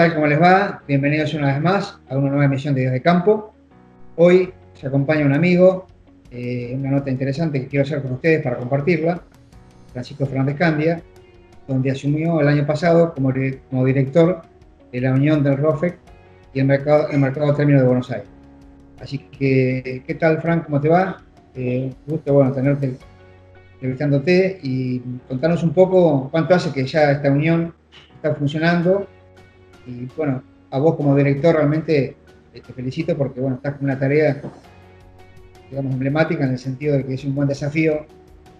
tal? ¿Cómo les va? Bienvenidos una vez más a una nueva emisión de Desde Campo. Hoy se acompaña un amigo, una nota interesante que quiero hacer con ustedes para compartirla, Francisco Fernández Candia, donde asumió el año pasado como director de la Unión del ROFEC y el mercado término de Buenos Aires. Así que, ¿qué tal, Frank? ¿Cómo te va? Gusto, tenerte entrevistándote y contarnos un poco cuánto hace que ya esta unión está funcionando. Y bueno, a vos como director realmente te felicito porque estás con una tarea, digamos, emblemática en el sentido de que es un buen desafío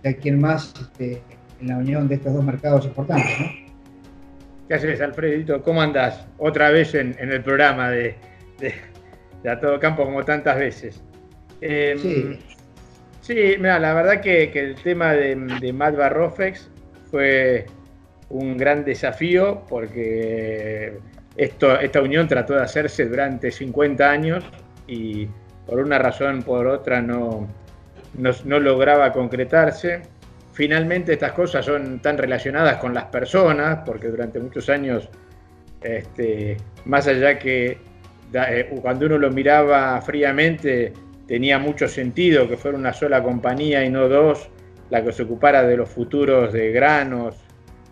de quien más en la unión de estos dos mercados importantes, ¿no? ¿Qué haces, Alfredito? ¿Cómo andás? Otra vez en el programa de A Todo Campo, como tantas veces. Sí, mira, la verdad que el tema de Malva Rofex fue un gran desafío porque esta unión trató de hacerse durante 50 años y por una razón por otra no lograba concretarse. Finalmente estas cosas son tan relacionadas con las personas, porque durante muchos años, más allá que cuando uno lo miraba fríamente, tenía mucho sentido que fuera una sola compañía y no dos la que se ocupara de los futuros de granos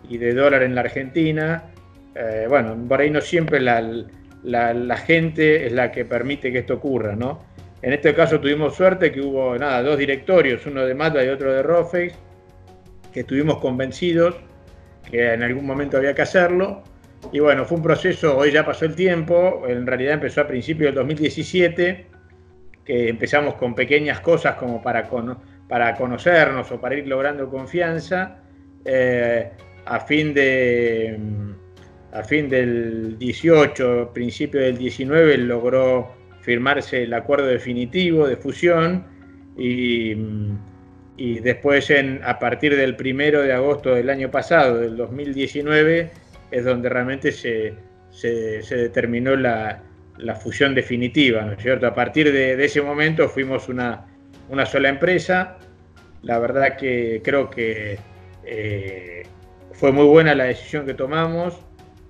y de dólar en la Argentina. Por ahí no siempre la gente es la que permite que esto ocurra, ¿no? En este caso tuvimos suerte que hubo dos directorios, uno de Malva y otro de Rofex, que estuvimos convencidos que en algún momento había que hacerlo. Y bueno, fue un proceso, hoy ya pasó el tiempo, en realidad empezó a principios del 2017, que empezamos con pequeñas cosas como para conocernos o para ir logrando confianza. A fin del 18, principio del 19, logró firmarse el acuerdo definitivo de fusión y después a partir del 1 de agosto del año pasado, del 2019, es donde realmente se determinó la fusión definitiva, ¿no es cierto? A partir de ese momento fuimos una sola empresa. La verdad que creo que fue muy buena la decisión que tomamos.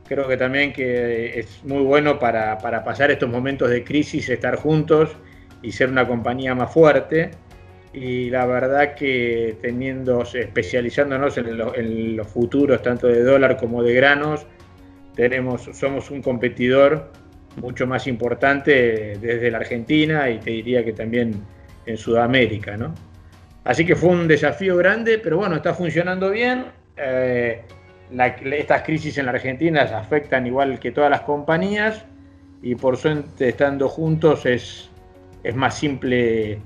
Creo que también que es muy bueno para pasar estos momentos de crisis, estar juntos y ser una compañía más fuerte. Y la verdad que especializándonos en los futuros, tanto de dólar como de granos, somos un competidor mucho más importante desde la Argentina y te diría que también en Sudamérica, ¿no? Así que fue un desafío grande, pero bueno, está funcionando bien. Estas crisis en la Argentina afectan igual que todas las compañías y por suerte estando juntos es más simple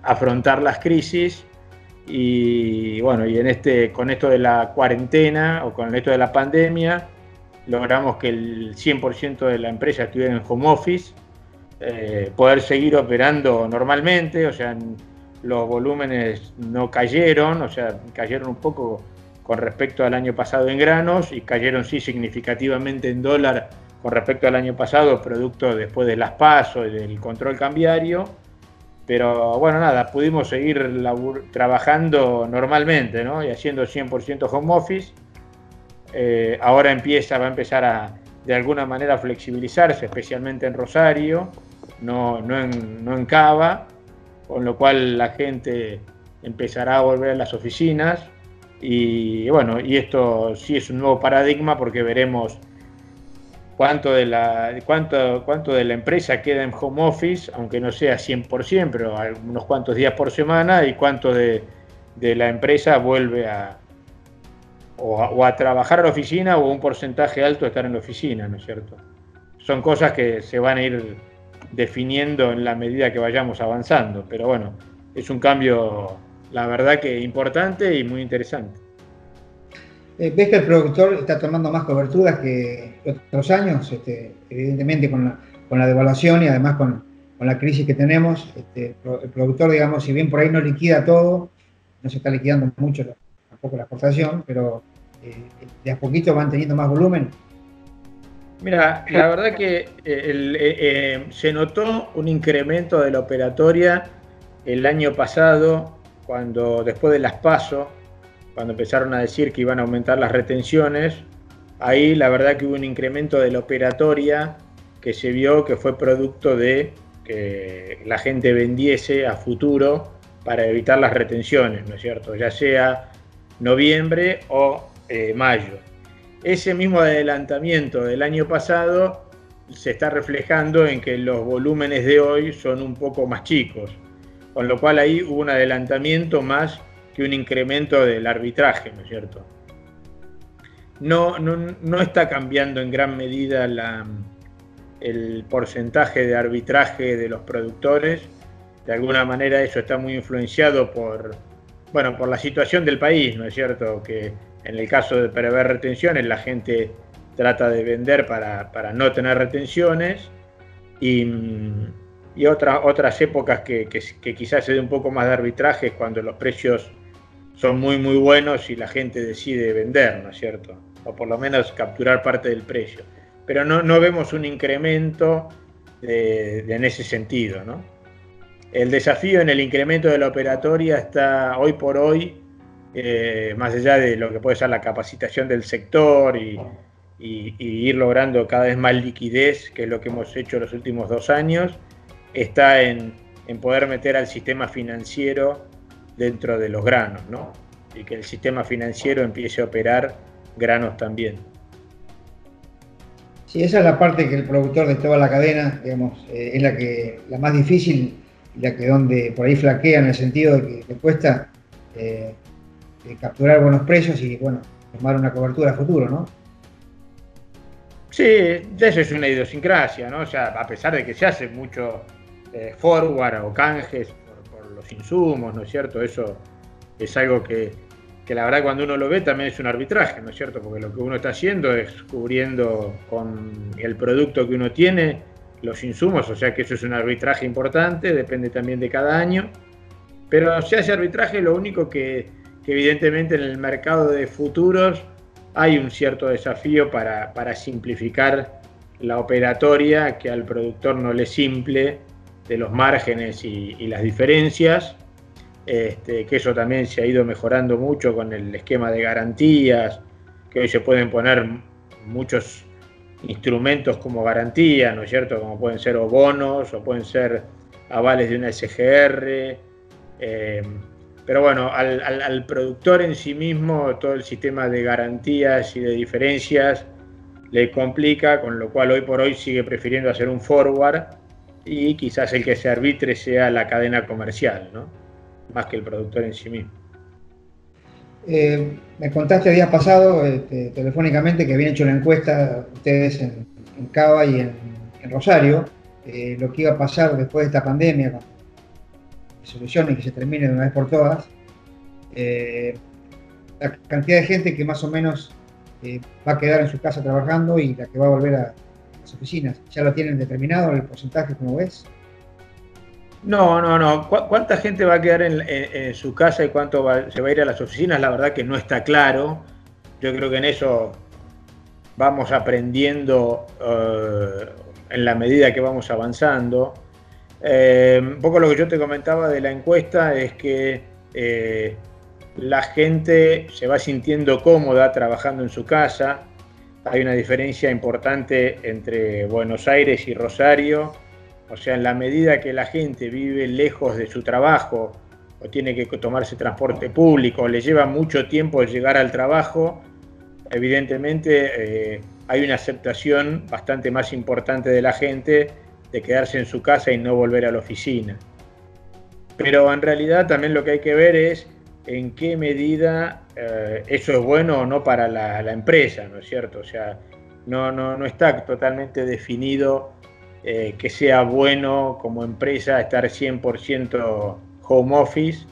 afrontar las crisis y con esto de la cuarentena o con esto de la pandemia logramos que el 100% de la empresa estuviera en home office, poder seguir operando normalmente, o sea, los volúmenes no cayeron, o sea, cayeron un poco con respecto al año pasado en granos y cayeron sí significativamente en dólar con respecto al año pasado, producto después de las PASO y del control cambiario. Pero pudimos seguir trabajando normalmente, ¿no? Y haciendo 100% home office. Ahora va a empezar de alguna manera a flexibilizarse, especialmente en Rosario, no en Cava, con lo cual la gente empezará a volver a las oficinas. Y esto sí es un nuevo paradigma porque veremos cuánto de la empresa queda en home office, aunque no sea 100%, pero unos cuantos días por semana, y cuánto de la empresa vuelve a trabajar a la oficina o un porcentaje alto a estar en la oficina, ¿no es cierto? Son cosas que se van a ir definiendo en la medida que vayamos avanzando, pero bueno, es un cambio, la verdad que importante y muy interesante. ¿Ves que el productor está tomando más coberturas que otros años? Evidentemente con la devaluación y además con la crisis que tenemos, el productor, digamos, si bien por ahí no liquida todo, no se está liquidando mucho tampoco la exportación, pero de a poquito van teniendo más volumen. Mira, la verdad que se notó un incremento de la operatoria el año pasado, después de las PASO, cuando empezaron a decir que iban a aumentar las retenciones, ahí la verdad que hubo un incremento de la operatoria que se vio que fue producto de que la gente vendiese a futuro para evitar las retenciones, ¿no es cierto? Ya sea noviembre o mayo. Ese mismo adelantamiento del año pasado se está reflejando en que los volúmenes de hoy son un poco más chicos, con lo cual ahí hubo un adelantamiento más que un incremento del arbitraje, ¿no es cierto? No está cambiando en gran medida el porcentaje de arbitraje de los productores. De alguna manera eso está muy influenciado por la situación del país, ¿no es cierto? Que en el caso de prever retenciones, la gente trata de vender para no tener retenciones, y otras épocas que quizás se dé un poco más de arbitraje es cuando los precios son muy muy buenos y la gente decide vender, ¿no es cierto? O por lo menos capturar parte del precio. Pero no vemos un incremento en ese sentido, ¿no? El desafío en el incremento de la operatoria está hoy por hoy, más allá de lo que puede ser la capacitación del sector y ir logrando cada vez más liquidez, que es lo que hemos hecho los últimos 2 años, está en poder meter al sistema financiero dentro de los granos, ¿no? Y que el sistema financiero empiece a operar granos también. Sí, esa es la parte que el productor de toda la cadena, digamos, es la más difícil y la que donde por ahí flaquea, en el sentido de que le cuesta capturar buenos precios y, bueno, tomar una cobertura a futuro, ¿no? Sí, eso es una idiosincrasia, ¿no? O sea, a pesar de que se hace mucho forward o canjes por los insumos, ¿no es cierto? Eso es algo que la verdad cuando uno lo ve también es un arbitraje, ¿no es cierto? Porque lo que uno está haciendo es cubriendo con el producto que uno tiene los insumos, o sea que eso es un arbitraje importante, depende también de cada año. Pero si hace arbitraje, lo único que evidentemente en el mercado de futuros hay un cierto desafío para simplificar la operatoria, que al productor no le simple de los márgenes y las diferencias, que eso también se ha ido mejorando mucho con el esquema de garantías, que hoy se pueden poner muchos instrumentos como garantía, ¿no es cierto? Como pueden ser o bonos, o pueden ser avales de una SGR, pero bueno, al productor en sí mismo todo el sistema de garantías y de diferencias le complica, con lo cual hoy por hoy sigue prefiriendo hacer un forward, y quizás el que se arbitre sea la cadena comercial, ¿no? Más que el productor en sí mismo. Me contaste el día pasado telefónicamente que habían hecho una encuesta ustedes en Cava y en Rosario, lo que iba a pasar después de esta pandemia, con soluciones que se termine de una vez por todas, la cantidad de gente que más o menos va a quedar en su casa trabajando y la que va a volver a las oficinas. ¿Ya lo tienen determinado el porcentaje, como ves? No. ¿Cuánta gente va a quedar en su casa y cuánto se va a ir a las oficinas? La verdad que no está claro. Yo creo que en eso vamos aprendiendo en la medida que vamos avanzando. Un poco lo que yo te comentaba de la encuesta es que la gente se va sintiendo cómoda trabajando en su casa. Hay una diferencia importante entre Buenos Aires y Rosario. O sea, en la medida que la gente vive lejos de su trabajo o tiene que tomarse transporte público, o le lleva mucho tiempo llegar al trabajo, evidentemente hay una aceptación bastante más importante de la gente de quedarse en su casa y no volver a la oficina. Pero en realidad también lo que hay que ver es en qué medida eso es bueno o no para la empresa, ¿no es cierto? O sea, no está totalmente definido que sea bueno como empresa estar 100% home office,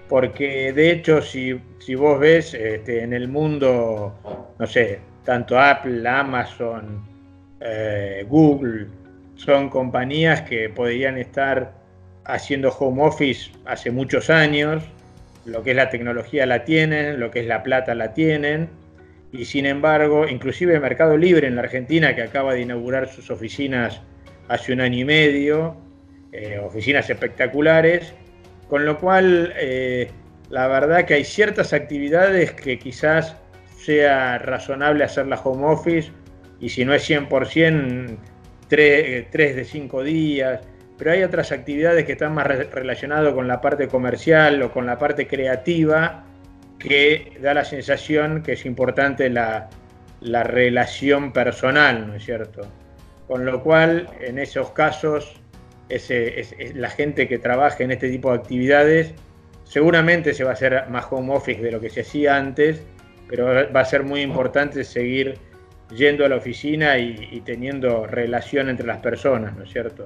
porque de hecho si vos ves en el mundo, no sé, tanto Apple, Amazon, Google, son compañías que podrían estar haciendo home office hace muchos años, lo que es la tecnología la tienen, lo que es la plata la tienen, y sin embargo, inclusive Mercado Libre en la Argentina, que acaba de inaugurar sus oficinas hace 1 año y medio, oficinas espectaculares, con lo cual la verdad que hay ciertas actividades que quizás sea razonable hacer la home office, y si no es 100%, 3 de 5 días, pero hay otras actividades que están más relacionadas con la parte comercial o con la parte creativa, que da la sensación que es importante la relación personal, ¿no es cierto? Con lo cual, en esos casos, la gente que trabaja en este tipo de actividades seguramente se va a hacer más home office de lo que se hacía antes, pero va a ser muy importante seguir yendo a la oficina y teniendo relación entre las personas, ¿no es cierto?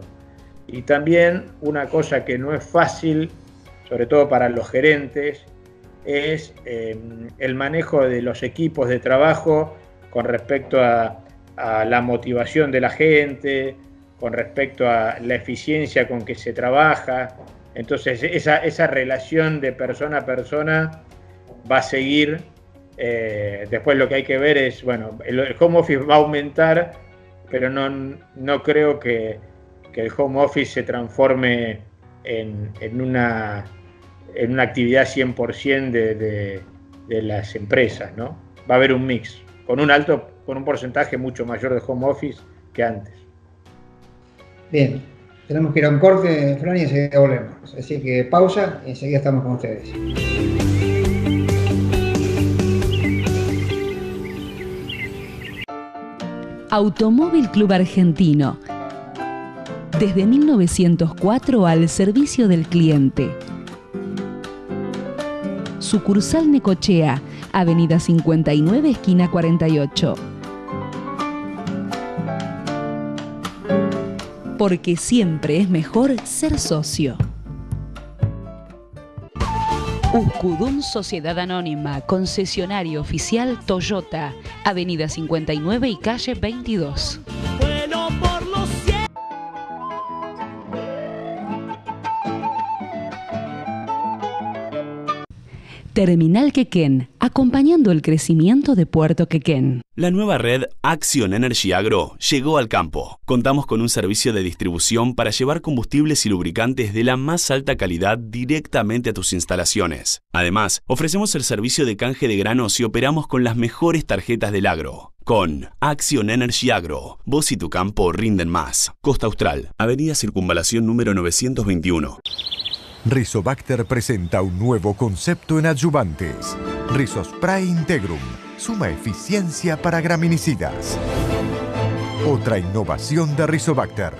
Y también una cosa que no es fácil, sobre todo para los gerentes, es el manejo de los equipos de trabajo con respecto a la motivación de la gente, con respecto a la eficiencia con que se trabaja. Entonces esa relación de persona a persona va a seguir. Después lo que hay que ver es, bueno, el home office va a aumentar, pero no creo que el home office se transforme en una actividad 100% de las empresas, ¿no? Va a haber un mix, con un porcentaje mucho mayor de home office que antes. Bien, tenemos que ir a un corte, Fran, y enseguida volvemos. Así que pausa y enseguida estamos con ustedes. Automóvil Club Argentino. Desde 1904 al servicio del cliente. Sucursal Necochea, Avenida 59, esquina 48. Porque siempre es mejor ser socio. Uskudun Sociedad Anónima, concesionario oficial Toyota, Avenida 59 y calle 22. Terminal Quequén, acompañando el crecimiento de Puerto Quequén. La nueva red Action Energy Agro llegó al campo. Contamos con un servicio de distribución para llevar combustibles y lubricantes de la más alta calidad directamente a tus instalaciones. Además, ofrecemos el servicio de canje de granos y operamos con las mejores tarjetas del agro. Con Action Energy Agro, vos y tu campo rinden más. Costa Austral, Avenida Circunvalación número 921. Rizobacter presenta un nuevo concepto en adyuvantes. Rizospray Integrum, suma eficiencia para graminicidas. Otra innovación de Rizobacter.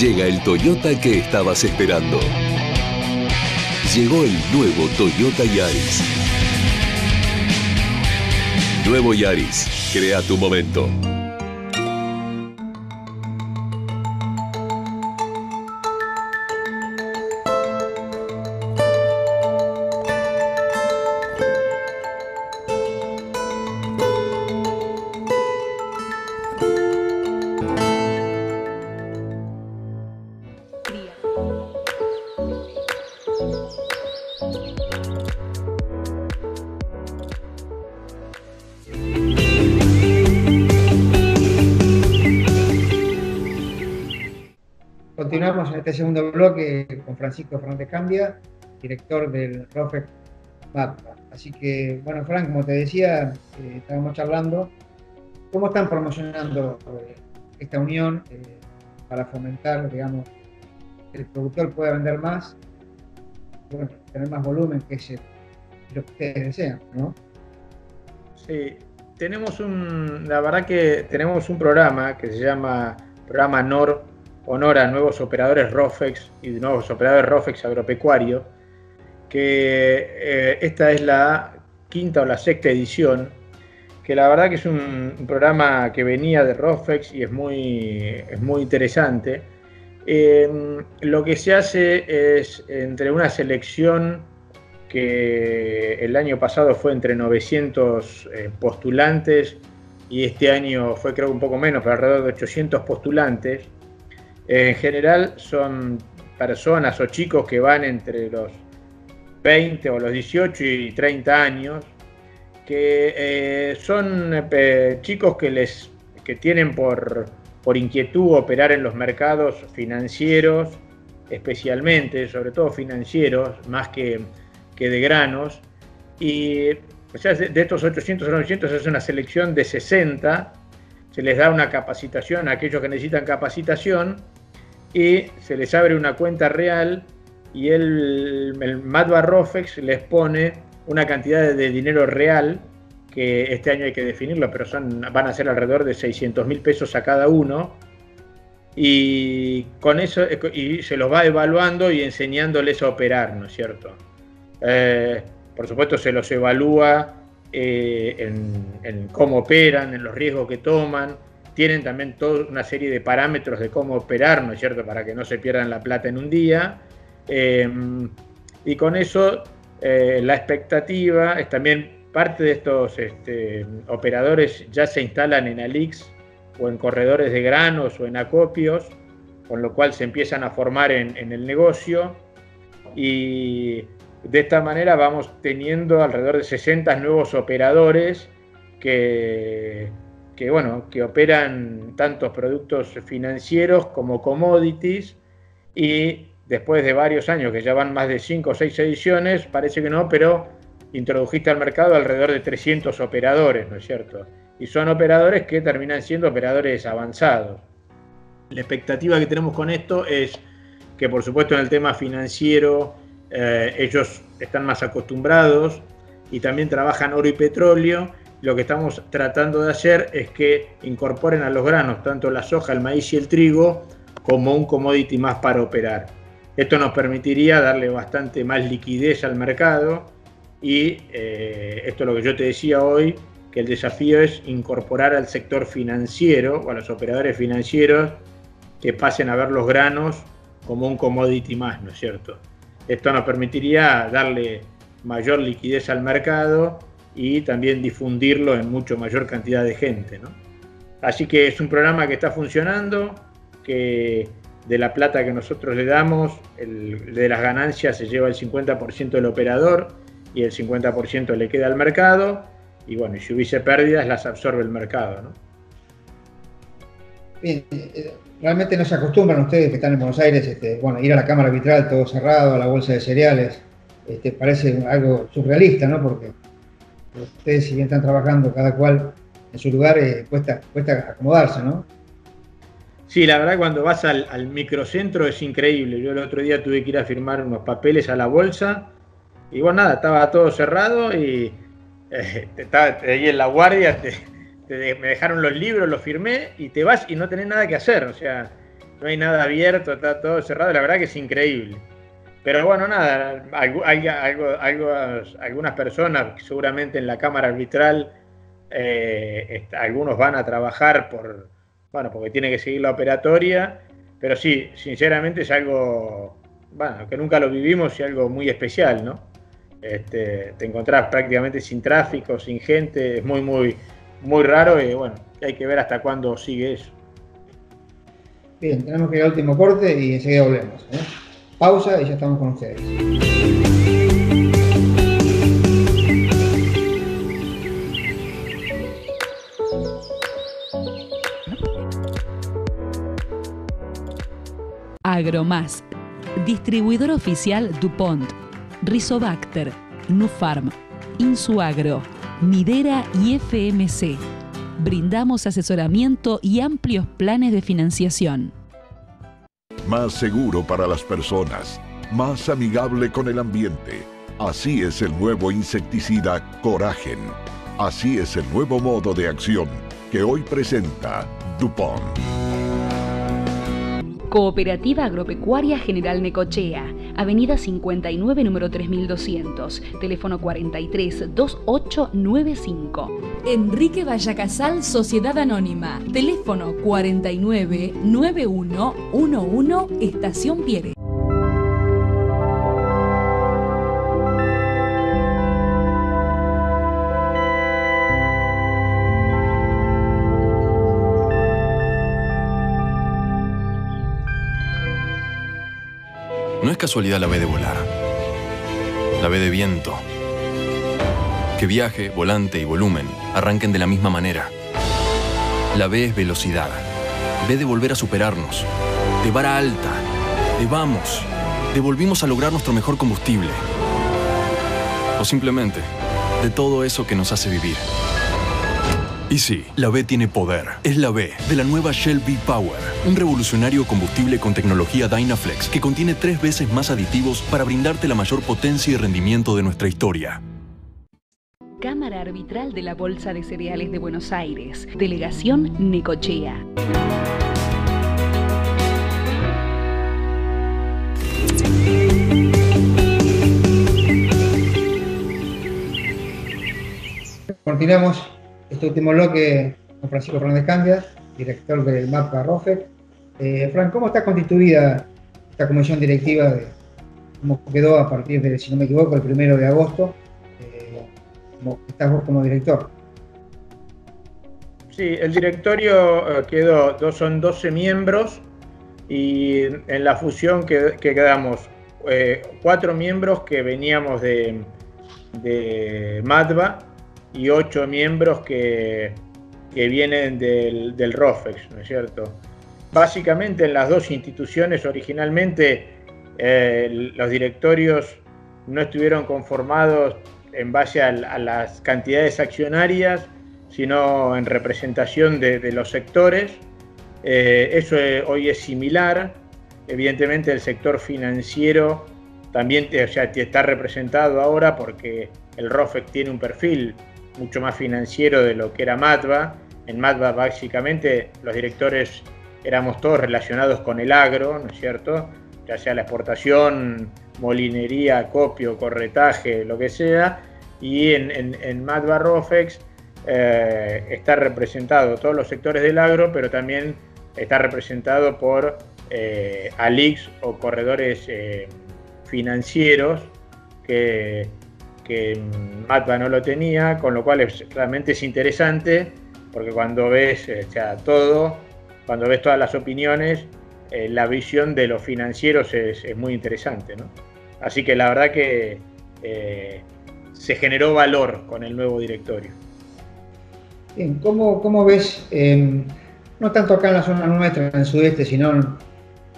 Llega el Toyota que estabas esperando. Llegó el nuevo Toyota Yaris. Nuevo Yaris, crea tu momento. Continuamos en este segundo bloque con Francisco Fernández Candia, director del ROFEC MATBA. Así que, bueno, Fran, como te decía, estábamos charlando, ¿cómo están promocionando esta unión para fomentar, digamos, que el productor pueda vender más, bueno, tener más volumen, que es lo que ustedes desean, ¿no? Sí, la verdad que tenemos un programa que se llama Programa Honor a Nuevos Operadores ROFEX y Nuevos Operadores ROFEX Agropecuario, que esta es la quinta o la sexta edición, que la verdad que es un programa que venía de ROFEX y es muy interesante. Lo que se hace es, entre una selección que el año pasado fue entre 900 postulantes y este año fue, creo, un poco menos, pero alrededor de 800 postulantes. En general son personas o chicos que van entre los 20 o los 18 y 30 años que son chicos que tienen por inquietud operar en los mercados financieros, especialmente, sobre todo financieros, más que de granos. Y o sea, de estos 800 a 900 es una selección de 60, se les da una capacitación a aquellos que necesitan capacitación y se les abre una cuenta real y el Madva Rofex les pone una cantidad de dinero real, que este año hay que definirlo, pero van a ser alrededor de 600.000 pesos a cada uno, y con eso y se los va evaluando y enseñándoles a operar, ¿no es cierto? Por supuesto se los evalúa en cómo operan, en los riesgos que toman. Tienen también toda una serie de parámetros de cómo operar, ¿no es cierto?, para que no se pierdan la plata en un día. Y con eso la expectativa es también parte de estos operadores ya se instalan en Alix o en corredores de granos o en acopios, con lo cual se empiezan a formar en el negocio, y de esta manera vamos teniendo alrededor de 60 nuevos operadores que operan tantos productos financieros como commodities, y después de varios años, que ya van más de 5 o 6 ediciones, parece que no, pero introdujiste al mercado alrededor de 300 operadores, ¿no es cierto? Y son operadores que terminan siendo operadores avanzados. La expectativa que tenemos con esto es que, por supuesto, en el tema financiero ellos están más acostumbrados y también trabajan oro y petróleo. Lo que estamos tratando de hacer es que incorporen a los granos, tanto la soja, el maíz y el trigo, como un commodity más para operar. Esto nos permitiría darle bastante más liquidez al mercado, y esto es lo que yo te decía hoy, que el desafío es incorporar al sector financiero o a los operadores financieros que pasen a ver los granos como un commodity más, ¿no es cierto? Esto nos permitiría darle mayor liquidez al mercado y también difundirlo en mucho mayor cantidad de gente, ¿no? Así que es un programa que está funcionando, que de la plata que nosotros le damos, de las ganancias se lleva el 50% del operador y el 50% le queda al mercado, y bueno, y si hubiese pérdidas las absorbe el mercado, ¿no? Bien, realmente no se acostumbran ustedes que están en Buenos Aires, ir a la cámara arbitral todo cerrado, a la bolsa de cereales, parece algo surrealista, ¿no? Porque ustedes, si bien están trabajando cada cual en su lugar, cuesta acomodarse, ¿no? Sí, la verdad, cuando vas al microcentro es increíble. Yo el otro día tuve que ir a firmar unos papeles a la bolsa y bueno, nada, estaba todo cerrado y estaba ahí en la guardia, me dejaron los libros, los firmé y te vas y no tenés nada que hacer. O sea, no hay nada abierto, está todo cerrado. La verdad que es increíble. Pero bueno, nada, hay algunas personas, seguramente en la cámara arbitral, algunos van a trabajar porque tiene que seguir la operatoria, pero sí, sinceramente es algo, que nunca lo vivimos y algo muy especial, ¿no? Te encontrás prácticamente sin tráfico, sin gente, es muy, muy, muy raro, y bueno, hay que ver hasta cuándo sigue eso. Bien, tenemos que ir al último corte y enseguida volvemos, ¿eh? Pausa y ya estamos con ustedes. Agromás, distribuidor oficial DuPont, Rizobacter, Nufarm, Insuagro, Midera y FMC. Brindamos asesoramiento y amplios planes de financiación. Más seguro para las personas, más amigable con el ambiente. Así es el nuevo insecticida Coragen. Así es el nuevo modo de acción que hoy presenta DuPont. Cooperativa Agropecuaria General Necochea, Avenida 59, número 3200, teléfono 43 2895. Enrique Vallacasal, Sociedad Anónima, teléfono 49 9111, Estación Pierre. No es casualidad la B de volar, la B de viento, Que viaje, volante y volumen arranquen de la misma manera. La V es velocidad. V de volver a superarnos. De vara alta. De vamos. De volvimos a lograr nuestro mejor combustible. O simplemente, de todo eso que nos hace vivir. Y sí, la V tiene poder. Es la V de la nueva Shell V-Power. Un revolucionario combustible con tecnología Dynaflex que contiene 3 veces más aditivos para brindarte la mayor potencia y rendimiento de nuestra historia. Cámara Arbitral de la Bolsa de Cereales de Buenos Aires. Delegación Necochea. Continuamos este último bloque con Francisco Fernández Candia, director del MADVA ROFEX. Fran, ¿cómo está constituida esta comisión directiva? ¿Cómo quedó a partir de, si no me equivoco, el 1 de agosto? ¿Cómo estás vos como director? Sí, el directorio son 12 miembros y en la fusión que quedamos 4 miembros que veníamos de MADVA y 8 miembros que vienen del ROFEX, ¿no es cierto? Básicamente en las dos instituciones originalmente los directorios no estuvieron conformados en base a las cantidades accionarias, sino en representación de los sectores. Eso hoy es similar. Evidentemente el sector financiero también está representado ahora porque el ROFEX tiene un perfil mucho más financiero de lo que era MADVA. En MADVA básicamente los directores éramos todos relacionados con el agro, ¿no es cierto? Ya sea la exportación, molinería, acopio, corretaje, lo que sea. Y en MADVA ROFEX está representado todos los sectores del agro, pero también está representado por ALICs o corredores financieros que MADVA no lo tenía, con lo cual realmente es interesante porque cuando ves cuando ves todas las opiniones, la visión de los financieros es muy interesante, ¿no? Así que la verdad que se generó valor con el nuevo directorio. Bien, ¿cómo ves, no tanto acá en la zona nuestra, en el sudeste, sino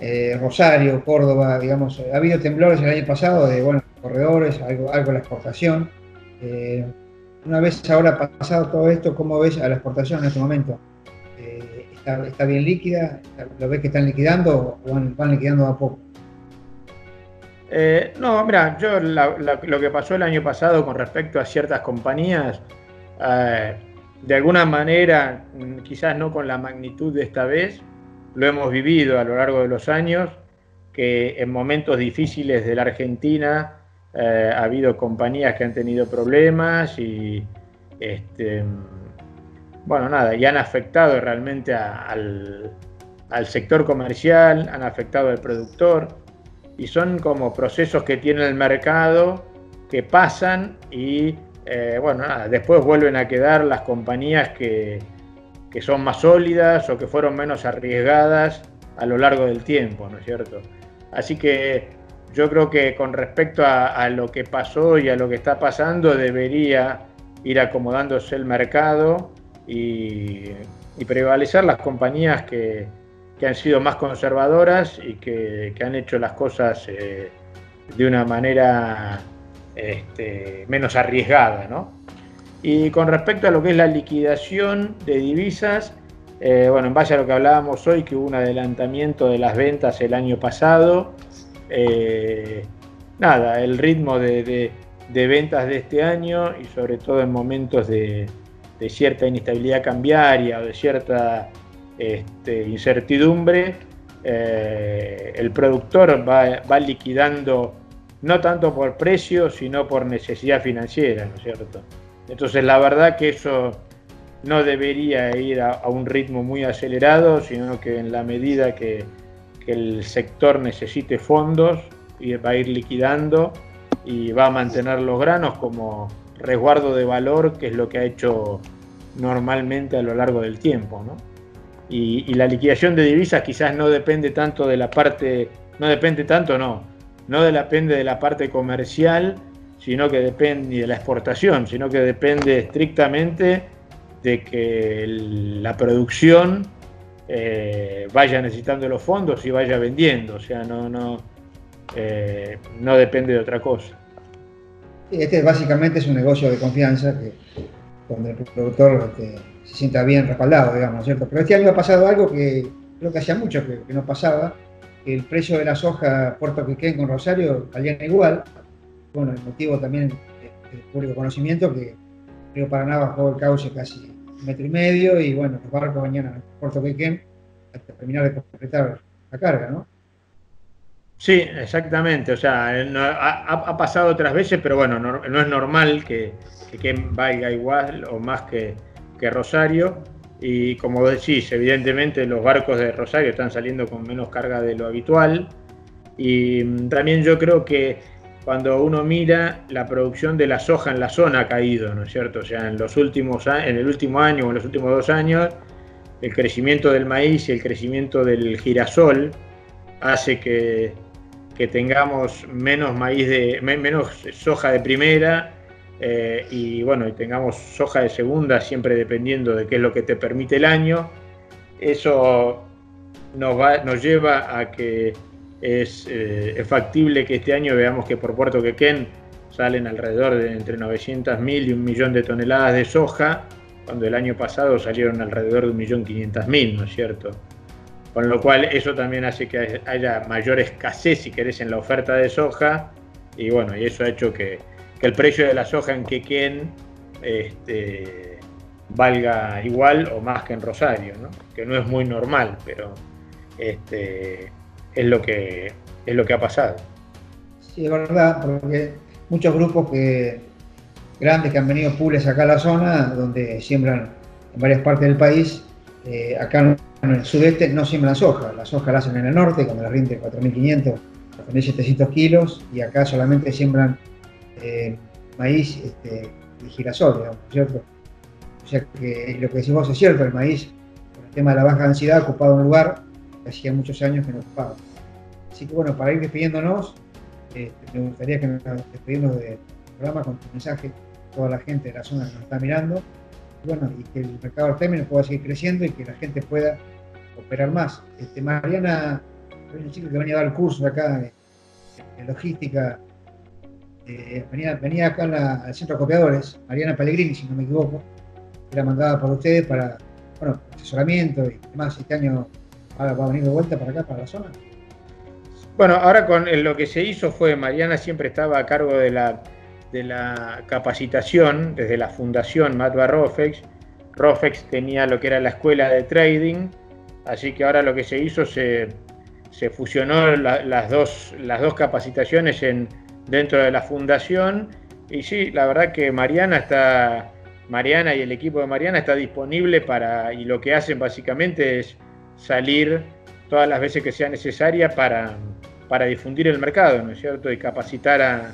en Rosario, Córdoba, digamos, ha habido temblores el año pasado de corredores, algo de la exportación. Una vez ahora pasado todo esto, ¿cómo ves a la exportación en este momento? ¿Está bien líquida? ¿Lo ves que están liquidando o van liquidando a poco? No, mira, yo lo que pasó el año pasado con respecto a ciertas compañías, de alguna manera, quizás no con la magnitud de esta vez, lo hemos vivido a lo largo de los años, que en momentos difíciles de la Argentina ha habido compañías que han tenido problemas y y han afectado realmente al sector comercial, han afectado al productor, y son como procesos que tiene el mercado que pasan y después vuelven a quedar las compañías que son más sólidas o que fueron menos arriesgadas a lo largo del tiempo, ¿no es cierto? Así que yo creo que con respecto a lo que pasó y a lo que está pasando, debería ir acomodándose el mercado y prevalecer las compañías que han sido más conservadoras y que han hecho las cosas de una manera menos arriesgada, ¿no? Y con respecto a lo que es la liquidación de divisas, en base a lo que hablábamos hoy, que hubo un adelantamiento de las ventas el año pasado, el ritmo de ventas de este año, y sobre todo en momentos de cierta inestabilidad cambiaria o de cierta incertidumbre, el productor va liquidando no tanto por precio, sino por necesidad financiera, ¿no es cierto? Entonces la verdad que eso no debería ir a un ritmo muy acelerado, sino que en la medida que el sector necesite fondos, y va a ir liquidando y va a mantener los granos como resguardo de valor, que es lo que ha hecho normalmente a lo largo del tiempo, ¿no? Y la liquidación de divisas quizás no depende tanto de la parte, no depende de la parte comercial, sino que depende, ni de la exportación, sino que depende estrictamente de que la producción vaya necesitando los fondos y vaya vendiendo, o sea, no depende de otra cosa. Este básicamente es un negocio de confianza que donde el productor se sienta bien respaldado, digamos, ¿cierto? Pero este año ha pasado algo que creo que hacía mucho que no pasaba, que el precio de la soja Puerto Quequén con Rosario valían igual. Bueno, el motivo también de público conocimiento que Río Paraná bajó el cauce casi 1,5 metros y bueno, los barcos venían a Puerto Quequén hasta terminar de completar la carga, ¿no? Sí, exactamente, o sea, ha pasado otras veces, pero bueno, no es normal que valga igual o más que Rosario, y como vos decís, evidentemente los barcos de Rosario están saliendo con menos carga de lo habitual, y también yo creo que cuando uno mira la producción de la soja en la zona ha caído, ¿no es cierto? O sea, en el último año o en los últimos 2 años, el crecimiento del maíz y el crecimiento del girasol hace que tengamos menos soja de primera y bueno, y tengamos soja de segunda, siempre dependiendo de qué es lo que te permite el año. Eso nos lleva a que es factible que este año veamos que por Puerto Quequén salen alrededor de entre 900.000 y 1 millón de toneladas de soja, cuando el año pasado salieron alrededor de 1.500.000, ¿no es cierto? Con lo cual eso también hace que haya mayor escasez, si querés, en la oferta de soja, y bueno, y eso ha hecho que el precio de la soja en Quequén valga igual o más que en Rosario, ¿no? Que no es muy normal, pero es lo que ha pasado. Sí, es verdad, porque muchos grupos grandes que han venido pools acá a la zona, donde siembran en varias partes del país, acá en el sudeste no siembran soja, la soja la hacen en el norte, cuando la rinde 4.500, 4.700 kilos, y acá solamente siembran maíz y girasol, digamos, ¿cierto? O sea que lo que decís vos es cierto, el maíz, por el tema de la baja densidad, ha ocupado un lugar que hacía muchos años que no ocupaba. Así que bueno, para ir despidiéndonos, me gustaría que nos despedimos del programa con tu mensaje a toda la gente de la zona que nos está mirando, y bueno, y que el mercado del término pueda seguir creciendo y que la gente pueda operar más. Mariana, una chica que venía a dar el curso acá de logística, venía acá al centro de copiadores, Mariana Pellegrini, si no me equivoco, era mandada por ustedes para, bueno, asesoramiento y demás. Este año ahora va a venir de vuelta para acá, para la zona. Bueno, ahora con lo que se hizo fue, Mariana siempre estaba a cargo de la capacitación desde la fundación Matva Rofex. Rofex tenía lo que era la escuela de trading, así que ahora lo que se hizo, se fusionó las dos capacitaciones dentro de la fundación, y sí, la verdad que Mariana y el equipo de Mariana está disponible y lo que hacen básicamente es salir todas las veces que sea necesaria para difundir el mercado, ¿no es cierto? Y capacitar a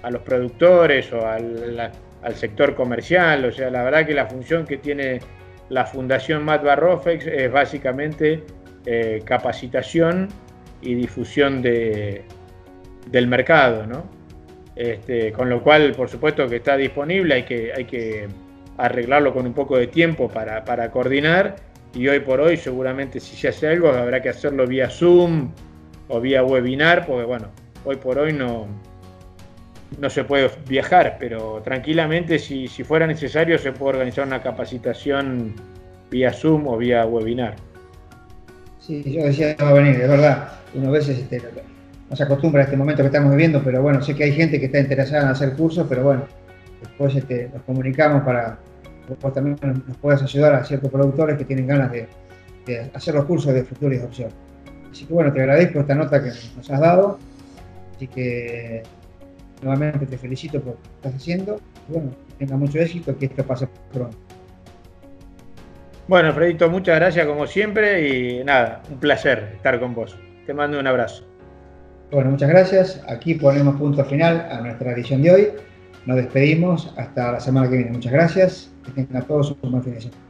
los productores o al sector comercial. O sea, la verdad que la función que tiene la Fundación Matva Rofex es básicamente capacitación y difusión del mercado, ¿no? Con lo cual, por supuesto que está disponible, hay que arreglarlo con un poco de tiempo para coordinar, y hoy por hoy seguramente si se hace algo habrá que hacerlo vía Zoom o vía webinar, porque bueno, hoy por hoy no se puede viajar, pero tranquilamente si fuera necesario se puede organizar una capacitación vía Zoom o vía webinar. Sí, yo decía que va a venir, es verdad, uno a veces no se acostumbra a este momento que estamos viviendo, pero bueno, sé que hay gente que está interesada en hacer cursos, pero bueno, después nos comunicamos para que vos también nos puedas ayudar a ciertos productores que tienen ganas de hacer los cursos de Futuros de Opción. Así que bueno, te agradezco esta nota que nos has dado, así que nuevamente te felicito por lo que estás haciendo, y bueno, que tenga mucho éxito, que esto pase pronto. Bueno, Fredito, muchas gracias como siempre, y nada, un placer estar con vos. Te mando un abrazo. Bueno, muchas gracias. Aquí ponemos punto final a nuestra edición de hoy. Nos despedimos hasta la semana que viene. Muchas gracias. Que tengan todos un buen fin de semana.